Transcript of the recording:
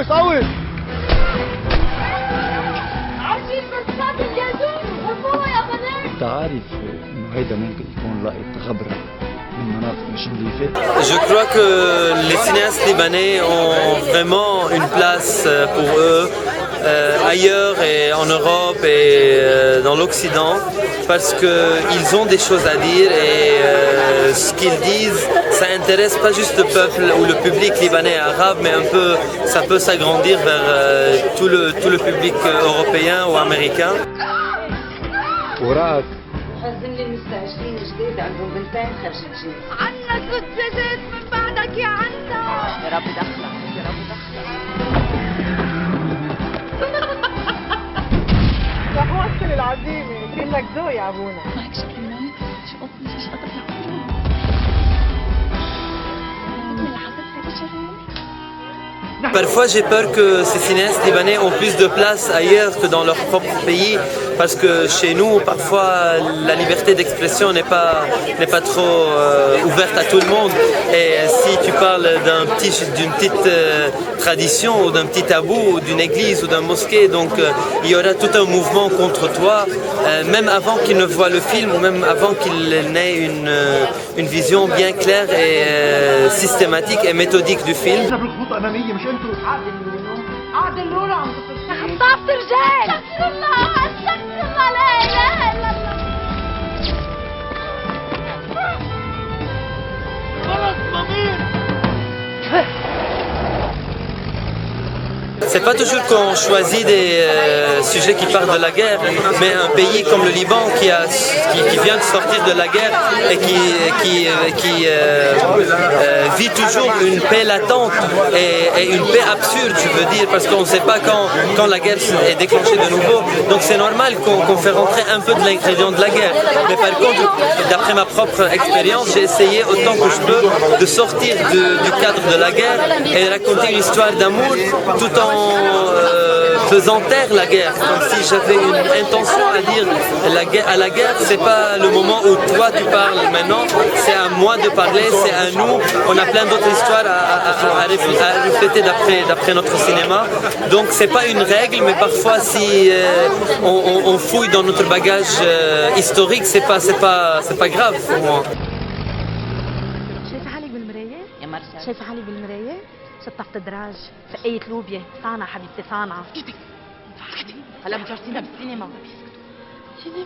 صوت صوت. عارفين مسات الجاسوس بحبوها يا بنات. انت عارف انه هيدا ممكن يكون لقطة غبرة من مناطق مش نظيفة. Je crois que les cinéastes libanais ont vraiment une place pour eux ailleurs et en Europe et dans l'Occident parce qu'ils ont des choses à dire et ce qu'ils disent ça intéresse pas juste le peuple ou le public libanais et arabe mais un peu ça peut s'agrandir vers tout le public européen ou américain. وراك حزن لي المستعجلين جديد عندهم بنتين خرجتين. عنا ست زيت من بعدك يا عنا. يا رب دخلك يا رب دخلك. رح وصل العزيمة كأنك ذوق يا ابونا. معك شكل نايف شو قصدي شو قدر Parfois j'ai peur que ces cinéastes libanais ont plus de place ailleurs que dans leur propre pays parce que chez nous parfois la liberté d'expression n'est pas trop ouverte à tout le monde et si tu parles d'une petite tradition ou d'un petit tabou ou d'une église ou d'un mosquée donc il y aura tout un mouvement contre toi même avant qu'ils ne voient le film ou même avant qu'ils n'aient une vision bien claire et systématique et méthodique du film. عادل رولا عم خطافة رجال. استغفر الله استغفر الله لا اله الا الله. خلص ضمير. C'est pas toujours qu'on choisit des sujets qui parlent de la guerre, mais un pays comme le Liban qui vient de sortir de la guerre et qui vit toujours une paix latente et une paix absurde, je veux dire, parce qu'on ne sait pas quand la guerre est déclenchée de nouveau. Donc c'est normal qu'on fait rentrer un peu de l'ingrédient de la guerre. Mais par contre, d'après ma propre expérience, j'ai essayé autant que je peux de sortir du cadre de la guerre et de raconter une histoire d'amour tout en faisant taire la guerre, comme si j'avais une intention à dire à la guerre, c'est pas le moment où toi tu parles maintenant, c'est à moi de parler, c'est à nous, on a plein d'autres histoires à refléter d'après notre cinéma, donc c'est pas une règle, mais parfois si on fouille dans notre bagage historique, c'est pas grave pour moi. شايفة حالك بالمراية؟ يا مرسى شايفة حالك بالمراية؟ شطحت دراج فقية لوبيا صانعة حبيبتي صانعة هلا مجرسينا بالسينما. سينما